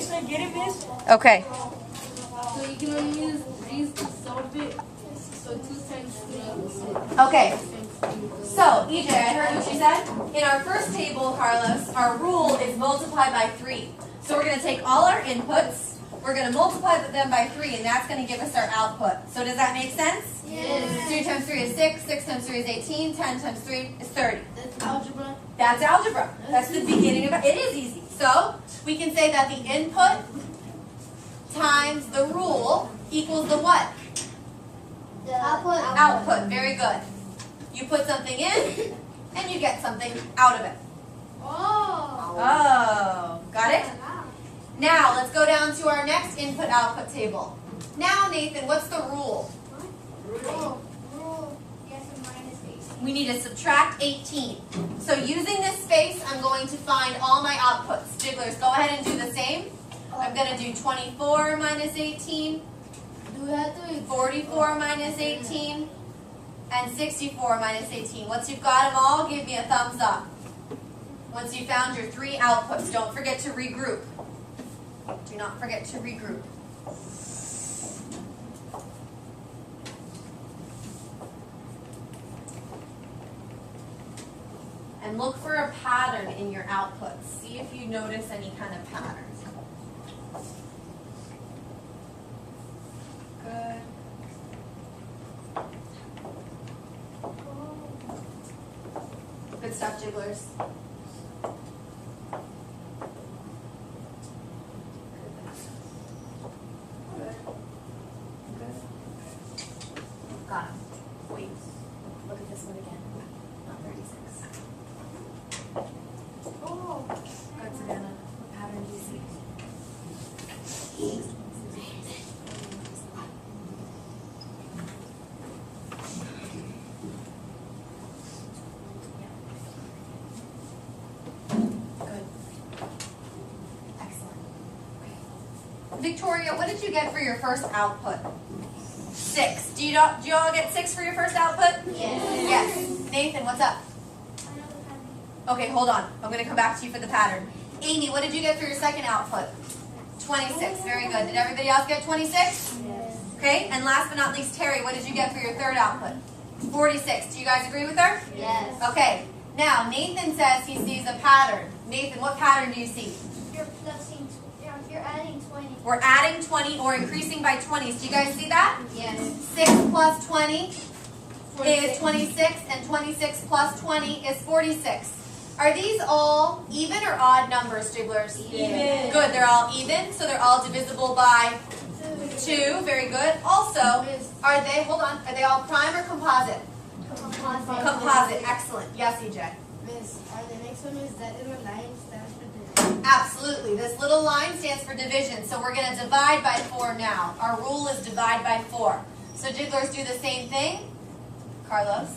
Miss, I get it, Miss? Okay. So you can only use these to solve it. So 2 times 3 is 6. Okay. So, EJ, I heard what you said. In our first table, Carlos, our rule is multiply by 3. So we're going to take all our inputs, we're going to multiply them by 3, and that's going to give us our output. So does that make sense? Yes. 3 times 3 is 6, 6 times 3 is 18, 10 times 3 is 30. That's algebra. That's algebra. That's the beginning of it. It is easy. So we can say that the input times the rule equals the what? The output. Output. Very good. You put something in, and you get something out of it. Oh. Oh, got it? Now, let's go down to our next input-output table. Now, Nathan, what's the rule? Rule. Yes, and minus 18. We need to subtract 18. So using this space, I'm going to find all my outputs. Jigglers, go ahead and do the same. I'm going to do 24 minus 18, Do we have to 44 minus 18, and 64 minus 18. Once you've got them all, give me a thumbs up. Once you've found your 3 outputs, don't forget to regroup. Do not forget to regroup. And look for a pattern in your outputs. See if you notice any kind of patterns. Good. Good stuff, Jigglers. Got him. Wait. Look at this one again. Not 36. Oh. Good, Savannah. What pattern do you see? Good. Excellent. Victoria, what did you get for your first output? 6. Do you all get 6 for your first output? Yes. Yes. Nathan, what's up? Okay, hold on. I'm going to come back to you for the pattern. Amy, what did you get for your second output? 26. Very good. Did everybody else get 26? Yes. Okay, and last but not least, Terry, what did you get for your third output? 46. Do you guys agree with her? Yes. Okay. Now, Nathan says he sees a pattern. Nathan, what pattern do you see? You're adding 20. We're adding 20 or increasing by 20s. Do you guys see that? Yes. 6 plus 20 is 26, and 26 plus 20 is 46. Are these all even or odd numbers, Jigglers? Even. Good, they're all even, so they're all divisible by 2. Very good. Also, are they all prime or composite? Composite, excellent. Yes, EJ. Miss, the next one is that little line stands for division. Absolutely. This little line stands for division, so we're going to divide by 4 now. Our rule is divide by 4. So Jigglers, do the same thing. Carlos.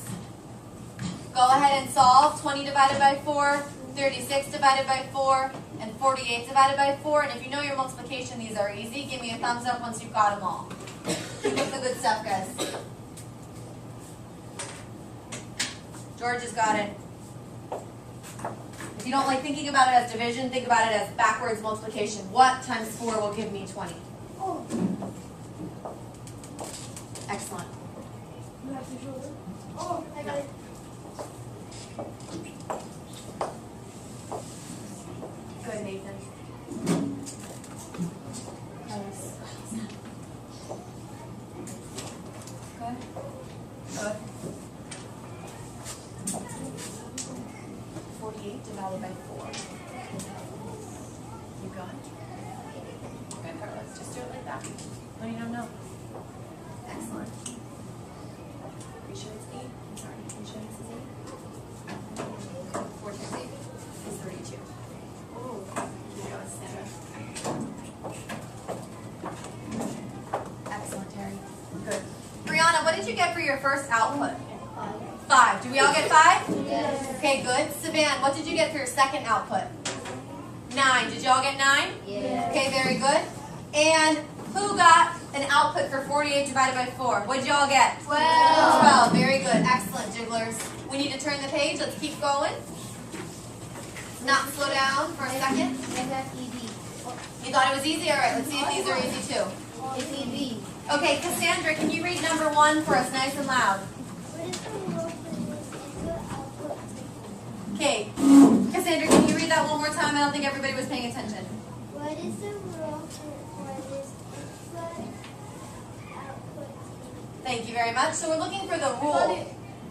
Go ahead and solve 20 divided by 4, 36 divided by 4, and 48 divided by 4. And if you know your multiplication, these are easy. Give me a thumbs up once you've got them all. Keep up the good stuff, guys. George has got it. If you don't like thinking about it as division, think about it as backwards multiplication. What times 4 will give me 20? Oh. Excellent. You have to show them. Oh, I got it. Good, Nathan. Good. Good. 48 divided by 4. You got it. Good, Carlos. Just do it like that. When you don't know. Excellent. Are you sure it's 8? I'm sorry. Are you sure this is 8? 4 times 8 is 32. Oh, you go, Sandra. Excellent, Terry. Good. Brianna, what did you get for your first output? 5. Do we all get 5? Yes. Okay, good. Savan, what did you get for your second output? 9. Did you all get 9? Yes. Okay, very good. And who got an output for 48 divided by 4? What did you all get? 12. 12. Very good. Excellent, Jigglers. We need to turn the page. Let's keep going. Not slow down for a second. FFED. You thought it was easy? All right, let's see if these are easy too. It's easy. Okay, Cassandra, can you read number 1 for us nice and loud? Okay, Cassandra, can you read that one more time? I don't think everybody was paying attention. What is the rule for this input output? Thank you very much. So we're looking for the rule.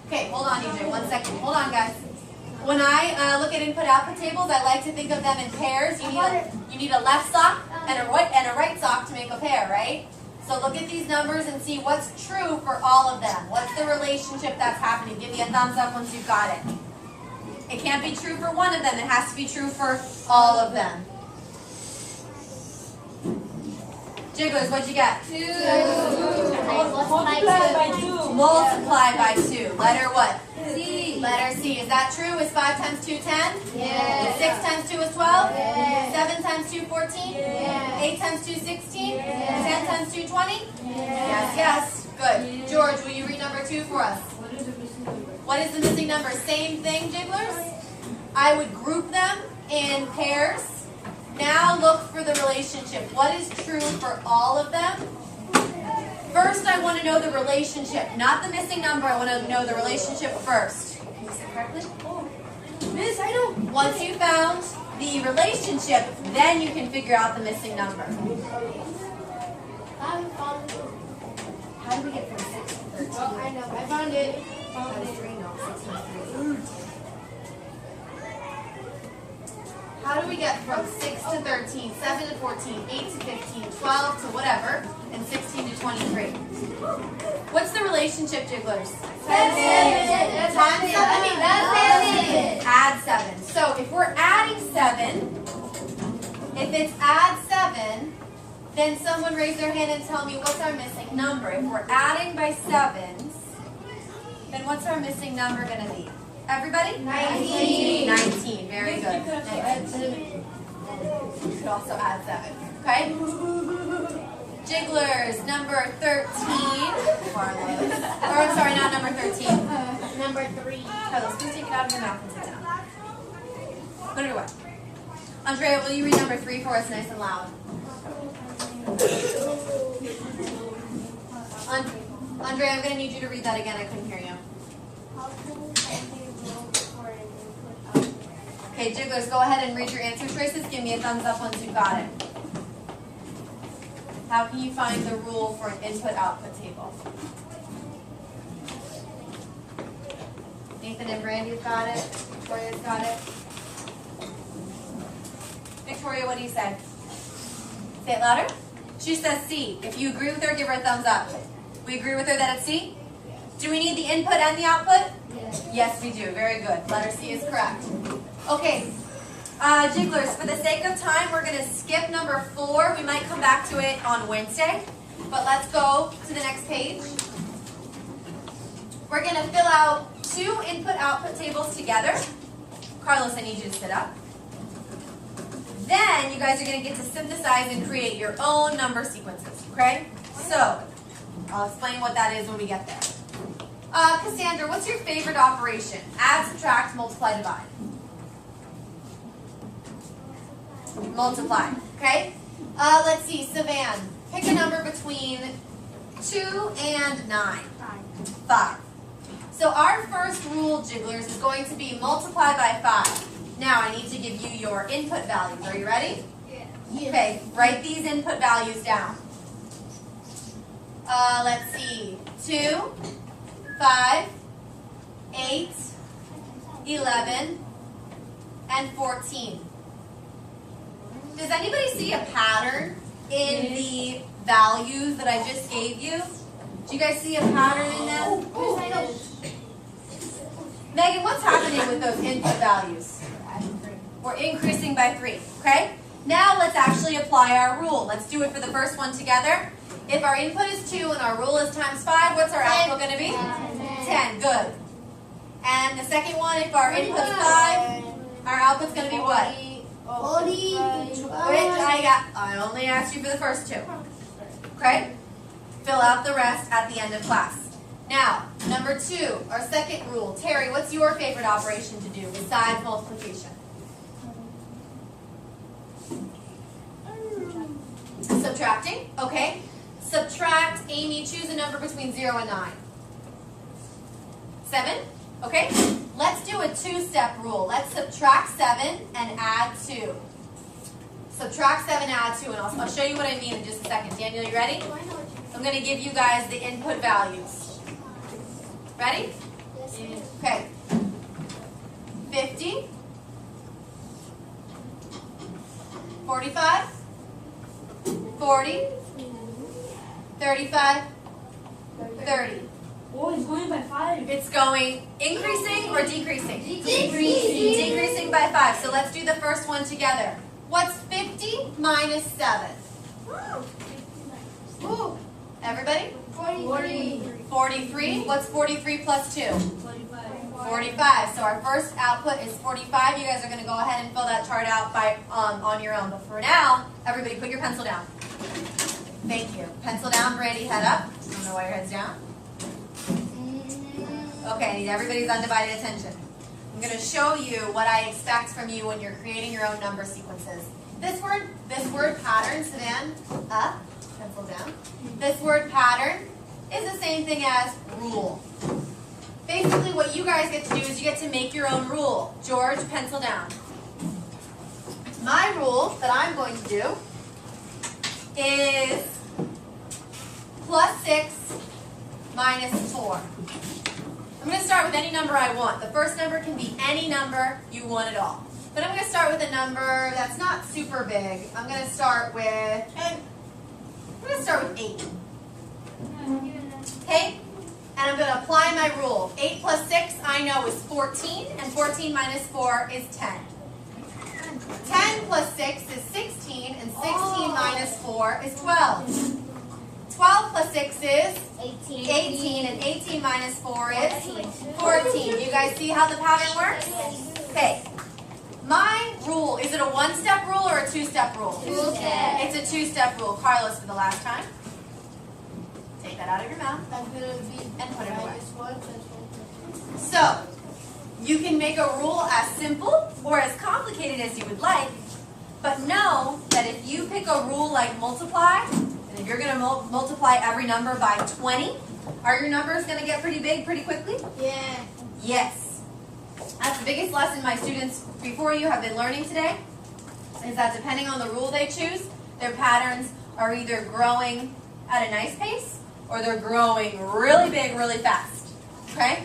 Okay, hold on, EJ, 1 second. Hold on, guys. When I look at input-output tables, I like to think of them in pairs. You need a left sock and a right sock to make a pair, right? So look at these numbers and see what's true for all of them. What's the relationship that's happening? Give me a thumbs up once you've got it. It can't be true for one of them. It has to be true for all of them. Jigglers, what'd you get? 2. Multiply by 2. Letter what? C. Letter C. Is that true? Is 5 times 2 10? Yes. 6 times 2 is 12? Yes. 7 times 2 14? Yes. 8 times 2 16? Yes. 10 times 2 20? Yes. Yes. Good. George, will you read number 2 for us? What is the missing number? Same thing, Jigglers. I would group them in pairs. Now look for the relationship. What is true for all of them? First, I want to know the relationship, not the missing number. I want to know the relationship first. Can you say correctly? Miss, I don't. Once you found the relationship, then you can figure out the missing number. How do we get from 6 to 13? Oh, I know. I found it. Times 3, no, 6 times 3. How do we get from 6 to 13, 7 to 14, 8 to 15, 12 to whatever, and 16 to 23? What's the relationship, Jigglers? 7. Add 7. So if we're adding 7, if it's add 7, then someone raise their hand and tell me what's our missing number. If we're adding by 7s, then what's our missing number going to be? Everybody? 19. 19. Very good. You could also add 7. Okay? Jigglers, number 13. Carlos. Or I'm sorry, not number 13. Number 3. Carlos, can you take it out of your mouth and sit down? Put it away. Andrea, will you read number 3 for us nice and loud? Andrea, I'm going to need you to read that again. I couldn't hear you. Okay, Jigglers, go ahead and read your answer choices. Give me a thumbs up once you've got it. How can you find the rule for an input-output table? Nathan and Brandy's got it. Victoria's got it. Victoria, what do you say? Say it louder. She says C. If you agree with her, give her a thumbs up. We agree with her that it's C? Do we need the input and the output? Yes. Yes, we do. Very good. Letter C is correct. Okay. Jigglers, for the sake of time, we're going to skip number 4. We might come back to it on Wednesday. But let's go to the next page. We're going to fill out 2 input-output tables together. Carlos, I need you to sit up. Then you guys are going to get to synthesize and create your own number sequences, okay? So, I'll explain what that is when we get there. Cassandra, what's your favorite operation? Add, subtract, multiply, divide. Multiply, okay? Let's see, Savan, pick a number between 2 and 9. 5. So our first rule, Jigglers, is going to be multiply by 5. Now I need to give you your input values. Are you ready? Yeah. Okay, write these input values down. Let's see, 2, 5, 8, 11, and 14. Does anybody see a pattern in the values that I just gave you? Do you guys see a pattern in them? Megan, what's happening with those input values? We're increasing by 3, okay? Now let's actually apply our rule. Let's do it for the first one together. If our input is 2 and our rule is times 5, what's our output going to be? 10. Good. And the second one, if our input's 5, our output's going to be what? I only asked you for the first 2. Okay? Fill out the rest at the end of class. Now, number 2, our second rule. Terry, what's your favorite operation to do besides multiplication? Subtracting, okay. Subtract, Amy, choose a number between 0 and 9. 7, okay. Let's do a two-step rule. Let's subtract 7 and add 2. Subtract 7, add 2, and I'll show you what I mean in just a second. Daniel, you ready? Oh, I know what you mean. I'm going to give you guys the input values. Ready? Yes, ma'am. Okay. 50, 45, 40, 35, 30. Oh, it's going by 5. It's going increasing or decreasing? Decreasing. Decreasing by 5. So let's do the first one together. What's 50 minus 7? Ooh. Everybody? 43. 43. What's 43 plus 2? 45. 45. So our first output is 45. You guys are going to go ahead and fill that chart out by on your own. But for now, everybody put your pencil down. Thank you. Pencil down, Brandy, head up. I don't know why your head's down. Okay, I need everybody's undivided attention. I'm going to show you what I expect from you when you're creating your own number sequences. This word pattern, Savannah, up, pencil down. This word pattern is the same thing as rule. Basically what you guys get to do is you get to make your own rule. George, pencil down. My rule that I'm going to do is plus 6 minus 4. I'm going to start with any number I want. The first number can be any number you want at all. But I'm going to start with a number that's not super big. I'm going to start with 8. Okay? And I'm going to apply my rule. 8 plus 6 I know is 14, and 14 minus 4 is 10. 10 plus 6 is 16, and 16 minus 4 is 12. 12 plus 6 is 18, and 18 minus 4 is 14. You guys see how the pattern works? Okay. My rule, is it a one-step rule or a two-step rule? Two-step. It's a two-step rule. Carlos, for the last time. Take that out of your mouth and put it away. So, you can make a rule as simple or as complicated as you would like, but know that if you pick a rule like multiply, and if you're going to multiply every number by 20, are your numbers going to get pretty big pretty quickly? Yeah. Yes. That's the biggest lesson my students before you have been learning today, is that depending on the rule they choose, their patterns are either growing at a nice pace or they're growing really big really fast. Okay?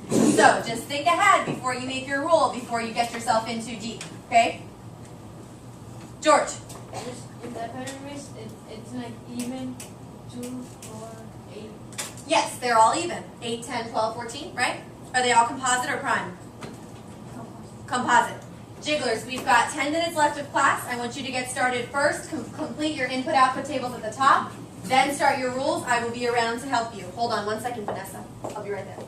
So just think ahead before you make your rule, before you get yourself in too deep. Okay? George. If that pattern is, it's like even 2, 4, 8. Yes, they're all even. 8, 10, 12, 14, right? Are they all composite or prime? Composite. Jigglers, we've got 10 minutes left of class. I want you to get started first. Complete your input-output tables at the top. Then start your rules. I will be around to help you. Hold on one second, Vanessa. I'll be right there.